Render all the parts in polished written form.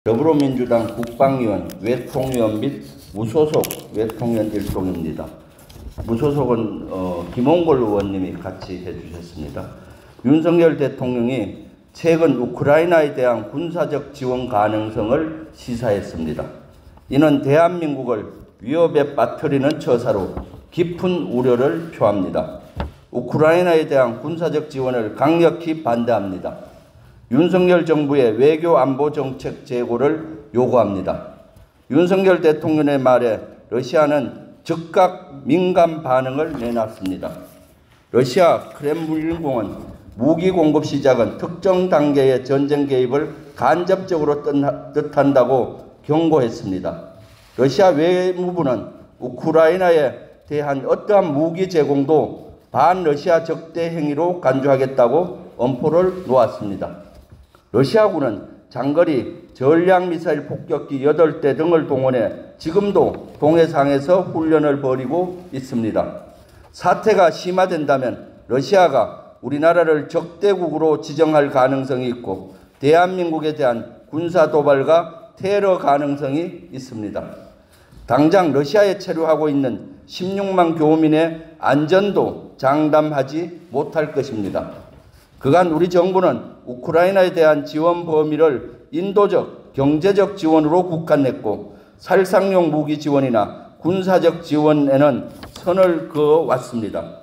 더불어민주당 국방위원, 외통위원 및 무소속 외통위원 일동입니다. 무소속은 김홍걸 의원님이 같이 해주셨습니다. 윤석열 대통령이 최근 우크라이나에 대한 군사적 지원 가능성을 시사했습니다. 이는 대한민국을 위협에 빠뜨리는 처사로 깊은 우려를 표합니다. 우크라이나에 대한 군사적 지원을 강력히 반대합니다. 윤석열 정부의 외교 안보 정책 재고를 요구합니다. 윤석열 대통령의 말에 러시아는 즉각 민감 반응을 내놨습니다. 러시아 크렘린궁은 무기 공급 시작은 특정 단계의 전쟁 개입을 간접적으로 뜻한다고 경고했습니다. 러시아 외무부는 우크라이나에 대한 어떠한 무기 제공도 반러시아 적대 행위로 간주하겠다고 엄포를 놓았습니다. 러시아군은 장거리 전략미사일 폭격기 8대 등을 동원해 지금도 동해상에서 훈련을 벌이고 있습니다. 사태가 심화된다면 러시아가 우리나라를 적대국으로 지정할 가능성이 있고 대한민국에 대한 군사도발과 테러 가능성이 있습니다. 당장 러시아에 체류하고 있는 16만 교민의 안전도 장담하지 못할 것입니다. 그간 우리 정부는 우크라이나에 대한 지원 범위를 인도적, 경제적 지원으로 국한했고 살상용 무기 지원이나 군사적 지원에는 선을 그어왔습니다.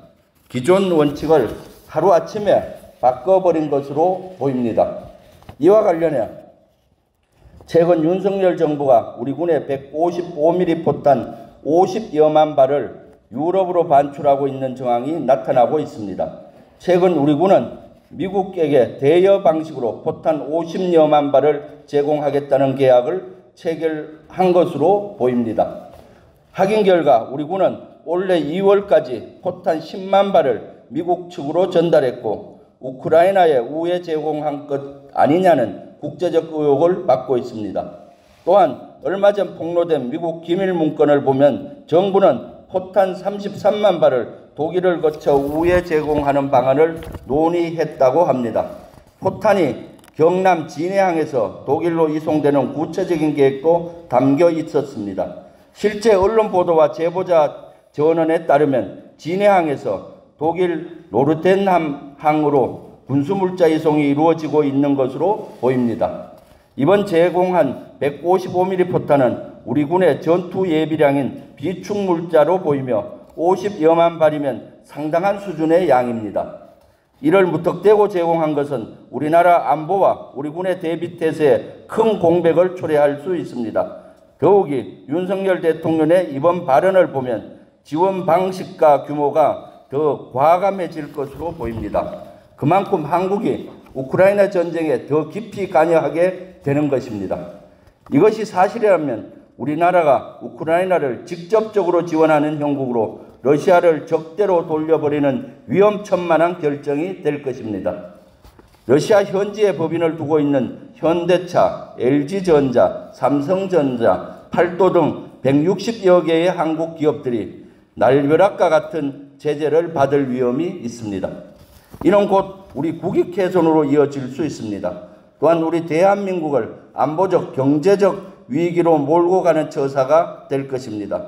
기존 원칙을 하루아침에 바꿔버린 것으로 보입니다. 이와 관련해 최근 윤석열 정부가 우리 군의 155mm 포탄 50여만 발을 유럽으로 반출하고 있는 정황이 나타나고 있습니다. 최근 우리 군은 미국에게 대여 방식으로 포탄 50여만 발을 제공하겠다는 계약을 체결한 것으로 보입니다. 확인 결과 우리 군은 올해 2월까지 포탄 10만 발을 미국 측으로 전달했고 우크라이나에 우회 제공한 것 아니냐는 국제적 의혹을 받고 있습니다. 또한 얼마 전 폭로된 미국 기밀 문건을 보면 정부는 포탄 33만 발을 독일을 거쳐 우회 제공하는 방안을 논의했다고 합니다. 포탄이 경남 진해항에서 독일로 이송되는 구체적인 계획도 담겨 있었습니다. 실제 언론 보도와 제보자 전원에 따르면 진해항에서 독일 노르텐함항으로 군수물자 이송이 이루어지고 있는 것으로 보입니다. 이번 제공한 155mm 포탄은 우리 군의 전투 예비량인 비축물자로 보이며 50여만 발이면 상당한 수준의 양입니다. 이를 무턱대고 제공한 것은 우리나라 안보와 우리 군의 대비태세에 큰 공백을 초래할 수 있습니다. 더욱이 윤석열 대통령의 이번 발언을 보면 지원 방식과 규모가 더 과감해질 것으로 보입니다. 그만큼 한국이 우크라이나 전쟁에 더 깊이 관여하게 되는 것입니다. 이것이 사실이라면 우리나라가 우크라이나를 직접적으로 지원하는 형국으로 러시아를 적대로 돌려버리는 위험천만한 결정이 될 것입니다. 러시아 현지에 법인을 두고 있는 현대차, LG전자, 삼성전자, 팔도 등 160여 개의 한국 기업들이 날벼락과 같은 제재를 받을 위험이 있습니다. 이는 곧 우리 국익 훼손으로 이어질 수 있습니다. 또한 우리 대한민국을 안보적, 경제적 위기로 몰고 가는 처사가 될 것입니다.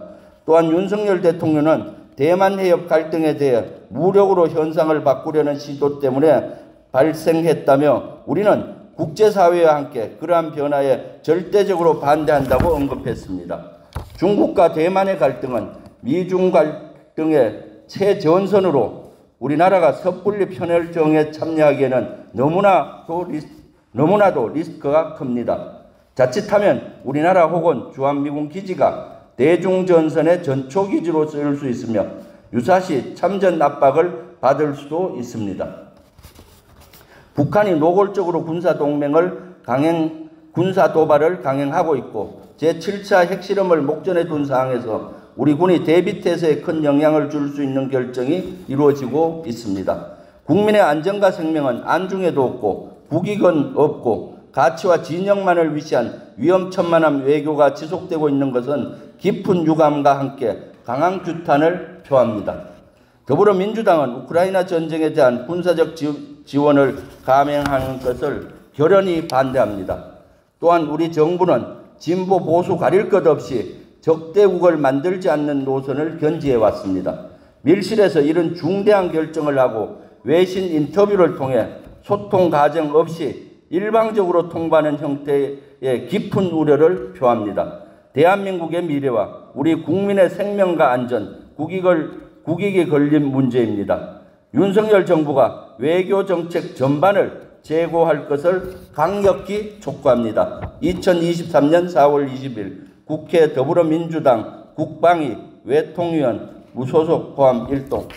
또한 윤석열 대통령은 대만 해협 갈등에 대해 무력으로 현상을 바꾸려는 시도 때문에 발생했다며 우리는 국제사회와 함께 그러한 변화에 절대적으로 반대한다고 언급했습니다. 중국과 대만의 갈등은 미중 갈등의 최전선으로 우리나라가 섣불리 편협정에 참여하기에는 너무나도 리스크가 큽니다. 자칫하면 우리나라 혹은 주한미군 기지가 대중전선의 전초기지로 쓰일 수 있으며 유사시 참전 압박을 받을 수도 있습니다. 북한이 노골적으로 군사도발을 강행하고 있고 제7차 핵실험을 목전에 둔 상황에서 우리 군이 대비태세에 큰 영향을 줄 수 있는 결정이 이루어지고 있습니다. 국민의 안전과 생명은 안중에도 없고 국익은 없고 가치와 진영만을 위시한 위험천만한 외교가 지속되고 있는 것은 깊은 유감과 함께 강한 규탄을 표합니다. 더불어민주당은 우크라이나 전쟁에 대한 군사적 지원을 감행하는 것을 결연히 반대합니다. 또한 우리 정부는 진보 보수 가릴 것 없이 적대국을 만들지 않는 노선을 견지해 왔습니다. 밀실에서 이런 중대한 결정을 하고 외신 인터뷰를 통해 소통 과정 없이 일방적으로 통보하는 형태의 깊은 우려를 표합니다. 대한민국의 미래와 우리 국민의 생명과 안전, 국익에 걸린 문제입니다. 윤석열 정부가 외교 정책 전반을 재고할 것을 강력히 촉구합니다. 2023년 4월 20일 국회 더불어민주당 국방위 외통위원 무소속 포함 1동